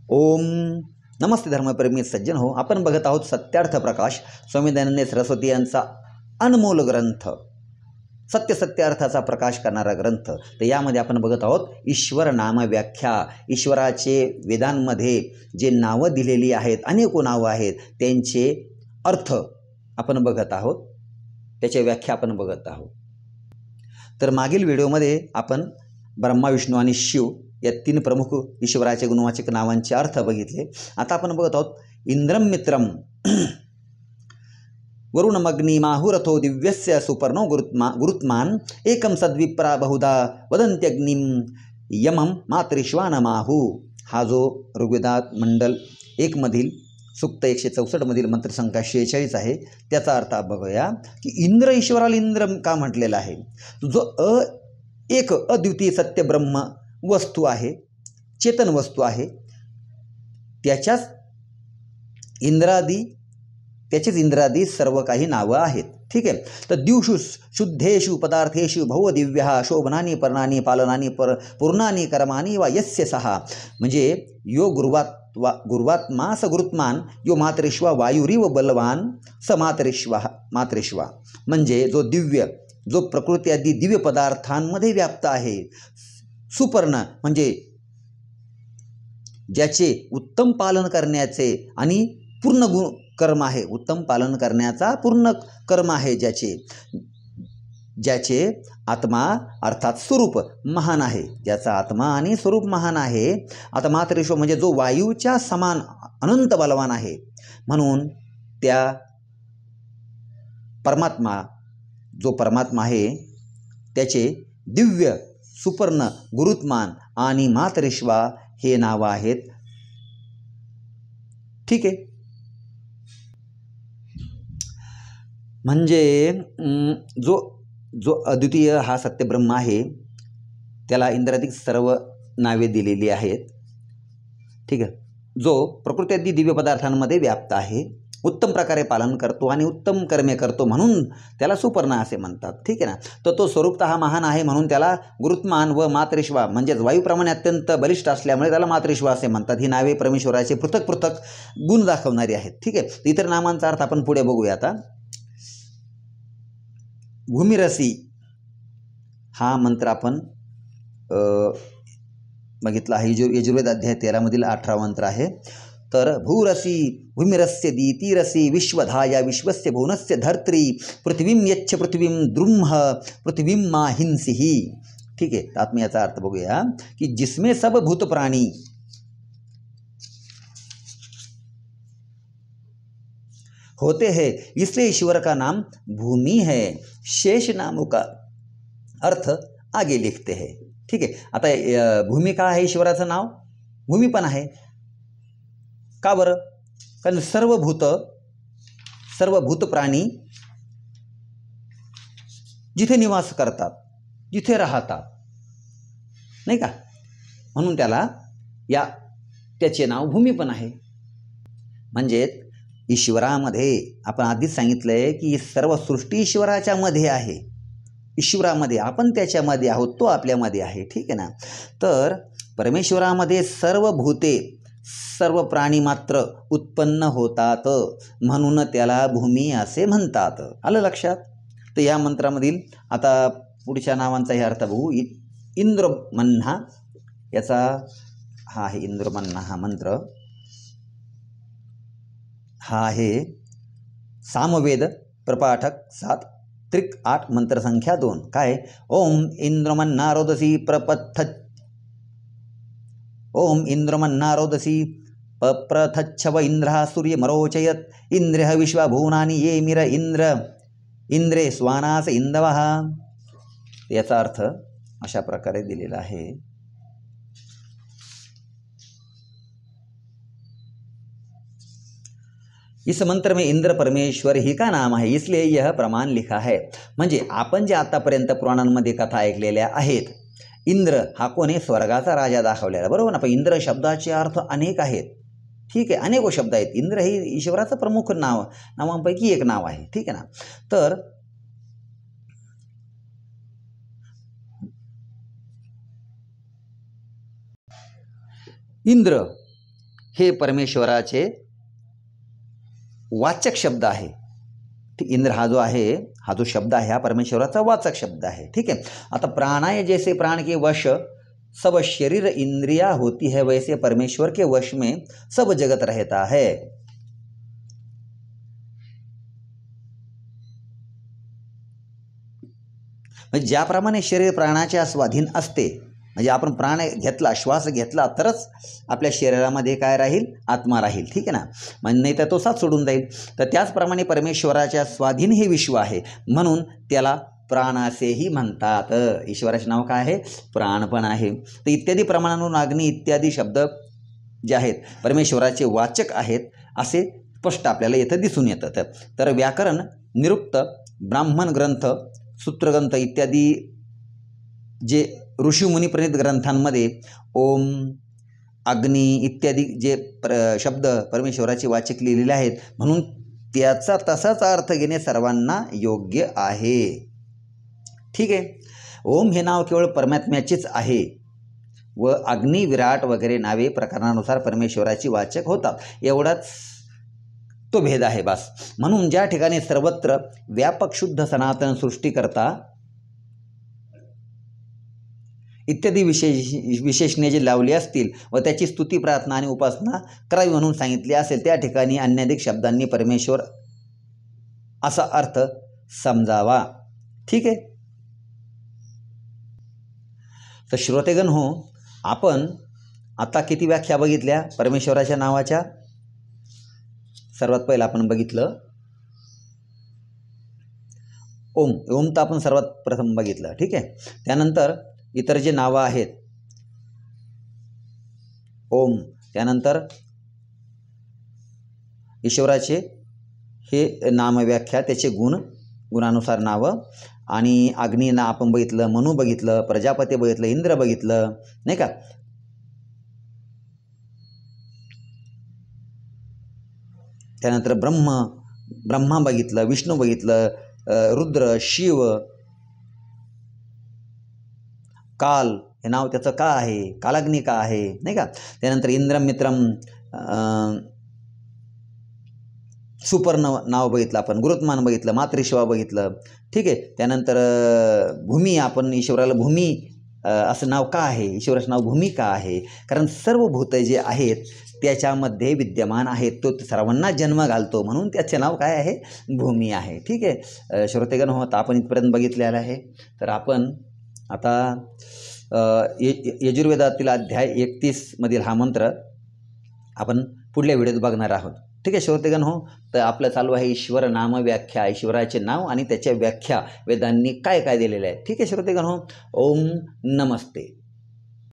ओम नमस्ते धर्मप्रेमी सज्जन हो. आपण बघत आहोत सत्यार्थ प्रकाश स्वामी दयानंद सरस्वती यांचा अनमोल ग्रंथ, सत्य सत्यार्थाचा प्रकाश करणारा ग्रंथ. तर यामध्ये आपण बघत आहोत ईश्वर नाम व्याख्या. ईश्वराचे वेदांमध्ये जे नावं दिलेली आहेत, अनेक नावं आहेत, त्यांचे अर्थ आपण बघत आहोत, त्याच्या व्याख्या आपण बघत आहोत. तर मागील व्हिडिओमध्ये आपण ब्रह्मा, विष्णू आणि शिव या तीन प्रमुख ईश्वराचे गुणवाचक नावांचे अर्थ बघितले. आता आपण बघत आहोत इंद्रम मित्रम वरुणमग्निमाहुरथो दिव्यस्य सुपर्णो गुरुत्मान एकम सद्विप्रा बहुधा वदंत्यग्निम यमम मातृश्वानमाहू. हा जो ऋग्वेदात मंडल 1 मधील सूक्त 164 मधील मंत्रसंख्या 46 आहे, त्याचा अर्थ बघूया की इंद्र ईश्वराला इंद्र का म्हटलेला आहे. जो एक अद्वितीय सत्य ब्रह्म वस्तू आहे, चेतन वस्तू आहे, त्याच्याच इंद्रादी सर्व काही नावं आहेत. ठीक आहे. तर दिवशु शुद्धेषु पदार्थेषु भवदिव्यः शोभनानी पर्णानी पालनानी पूर्णानी कर्मानी वा यस्य सहा. म्हणजे यो गुरुवात्मा स गुरुत्मान यो मातृश्वा वायुरिव बलवान स मातृश्वा. म्हणजे जो दिव्य, जो प्रकृती आदी दिव्य पदार्थांमध्ये व्याप्त आहे. सुपर्ण म्हणजे ज्याचे उत्तम पालन करण्याचे आणि पूर्ण कर्म आहे, उत्तम पालन करण्याचा पूर्ण कर्म आहे, ज्याचे आत्मा अर्थात स्वरूप महान आहे, ज्याचा आत्मा आणि स्वरूप महान आहे. आता मातृश्व म्हणजे जो वायूच्या समान अनंत बलवान आहे. म्हणून त्या परमात्मा, जो परमात्मा आहे, त्याचे दिव्य, सुपर्ण, गुरुत्मान आणि मातृश्वा हे नावं आहेत. ठीक आहे. म्हणजे जो अद्वितीय हा सत्यब्रह्म आहे, त्याला इंद्रादी सर्व नावे दिलेली आहेत. ठीक आहे. जो प्रकृती आदी दिव्य पदार्थांमध्ये व्याप्त आहे, उत्तम प्रकारे पालन करतो आणि उत्तम कर्मे करतो, म्हणून त्याला सुपर्ण असे म्हणतात. ठीक आहे ना. तर तो स्वरूपतः महान आहे, म्हणून त्याला गुरुत्मान व मातृश्वा म्हणजेच वायूप्रमाणे अत्यंत बलिष्ठ असल्यामुळे त्याला मातृश्वा असे म्हणतात. ही नावे परमेश्वराचे पृथक पृथक गुण दाखवणारी आहेत. ठीक आहे. इतर नामांचा अर्थ आपण पुढे बघूया. आता भूमिरसी हा मंत्र आपण बघितला आहे. यजुर्वेद अध्याय 13 मधील 18 मंत्र आहे. तर भूरसी भूमिरस्य दीतिरसी विश्वधाया विश्वस्य भुवनस्य धर्त्री पृथ्वीं यच्छ पृथ्वीं द्रुम्ह पृथ्वीं माहिंसिही. ठीक आहे. तर आपण याचा अर्थ बघूया की जिसमें सब भूत प्राणी होते हैं, इसलिए ईश्वर का नाम भूमि है. शेष नामों का अर्थ आगे लिखते हैं. ठीक आहे. आता भूमी का आहे ईश्वराचं नाव, भूमी पण आहे. का बरं? कारण सर्व भूत प्राणी जिथे निवास करतात, जिथे राहतात, नाही का, म्हणून त्याचे नाव भूमी पण आहे. म्हणजे ईश्वरामध्ये आपण आधीच सांगितलंय की सर्व सृष्टी ईश्वराच्या मध्ये आहे. ईश्वरामध्ये आपण त्याच्यामध्ये आहोत, तो आपल्यामध्ये आहे. ठीक आहे ना. तर परमेश्वरामध्ये सर्व भूते, सर्व प्राणी मात्र उत्पन्न होतात, म्हणून त्याला भूमी असे म्हणतात. आलं लक्षात. तर या मंत्रामधील आता पुढच्या नावांचा हे अर्थ बघू. इंद्रमन्हा, याचा हा आहे इंद्रमन्हा हा मंत्र. हा आहे सामवेद प्रपाठक 7 त्रिक 8 मंत्रसंख्या 2. काय? ओम इंद्रमन्नारोदसी ओम इंद्रमन्नारोदसी पप्रथच्छव इंद्रः सूर्यमरोचयत् इंद्रियः विश्वभुवनानि ये मिर इंद्रे स्वानास इंदवः. याचा अर्थ अशा प्रकारे दिलेला आहे. इस मंत्र में इंद्र परमेश्वर ही का नाम है, इसलिए यह प्रमाण लिखा है. म्हणजे आपण जे आतापर्यंत पुराणांमध्ये कथा ऐकलेल्या आहेत, इंद्र हा कोणी स्वर्गाचा राजा दाखवलेला, बरोबर ना. पण इंद्र शब्दाचे अर्थ अनेक आहेत. ठीक आहे. अनेक शब्द आहेत. इंद्र हे ईश्वराचं प्रमुख नावांपैकी एक नाव आहे. ठीक आहे ना. तर इंद्र हे परमेश्वराचे वाचक शब्द आहे. इंद्र हा जो आहे, हा जो शब्द आहे हा परमेश्वराचा वाचक शब्द आहे. ठीक है. आता प्राणाय जैसे प्राण के वश सब शरीर इंद्रिया होती है, वैसे परमेश्वर के वश में सब जगत रहता है. म्हणजे ज्याप्रमाणे शरीर प्राणाच्या स्वाधीन असते, म्हणजे आपण प्राण घेतला, श्वास घेतला तरच आपल्या शरीरामध्ये काय राहील, आत्मा राहील. ठीक आहे ना. म्हणजे नाही तर तो साथ सोडून जाईल. तर त्याचप्रमाणे परमेश्वराच्या स्वाधीन हे विश्व आहे, म्हणून त्याला प्राण असेही म्हणतात. ईश्वराचे नाव काय आहे, प्राण पण आहे. तर इत्यादी प्रमाणांवरून अग्नी इत्यादी शब्द जे आहेत परमेश्वराचे वाचक आहेत असे स्पष्ट आपल्याला इथं दिसून येतं. तर व्याकरण, निरुक्त, ब्राह्मण ग्रंथ, सूत्रग्रंथ इत्यादी जे ऋषीमुनी प्रणीत ग्रंथांमध्ये ओम, अग्नी इत्यादी जे शब्द परमेश्वराचे वाचक लिहिलेले आहेत, म्हणून त्याचा तसाच अर्थ घेणे सर्वांना योग्य आहे. ठीक आहे. ओम हे नाव केवळ परमात्म्याचेच आहे व अग्नी, विराट वगैरे नावे प्रकरणानुसार परमेश्वराची वाचक होतात, एवढाच तो भेद आहे बस. म्हणून ज्या ठिकाणी सर्वत्र व्यापक शुद्ध सनातन सृष्टीकर्ता इत्यादी विशेषणे जे लावली असतील व त्याची स्तुती, प्रार्थना आणि उपासना करावी म्हणून सांगितले असेल, त्या ठिकाणी अन्याधिक शब्दांनी परमेश्वर असा अर्थ समजावा. ठीक आहे. तर श्रोतेगण हो, आपण आता किती व्याख्या बघितल्या परमेश्वराच्या नावाच्या? सर्वात पहिला आपण बघितलं ओम. ओम तर आपण सर्वात प्रथम बघितलं. ठीक आहे. त्यानंतर इतर जे नावं आहेत ओम, त्यानंतर ईश्वराचे हे नामव्याख्या, त्याचे गुणानुसार नावं, आणि अग्नीना आपण बघितलं, मनु बघितलं, प्रजापती बघितलं, इंद्र बघितलं, नाही का. त्यानंतर ब्रह्मा बघितलं, विष्णू बघितलं, रुद्र, शिव, काल हे नाव त्याचं का आहे, कालाग्नी का आहे, नाही का. त्यानंतर इंद्रम, मित्रम, सुपर्ण नाव बघितलं आपण, गुरुत्मान बघितलं, मातृशिवा बघितलं. ठीक आहे. त्यानंतर भूमी, आपण ईश्वराला भूमी असं नाव का आहे, ईश्वराचं नाव भूमी का आहे, कारण सर्व भूत जे आहेत त्याच्यामध्ये विद्यमान आहेत, तो सर्वांना जन्म घालतो, म्हणून त्याचे नाव काय आहे, भूमी आहे. ठीक आहे. श्रोतेगण हो, आता आपण इथपर्यंत बघितलेलं आहे. तर आपण आता यजुर्वेदातील अध्याय 31 मधील हा मंत्र आपण पुढल्या व्हिडिओत बघणार आहोत. ठीक आहे श्रोतेगण हो. तर आपलं चालू आहे ईश्वर नाम व्याख्या, ईश्वराचे नाव आणि त्याच्या व्याख्या वेदांनी काय काय दिलेले आहे. ठीक आहे श्रोतेगण हो. ओम नमस्ते.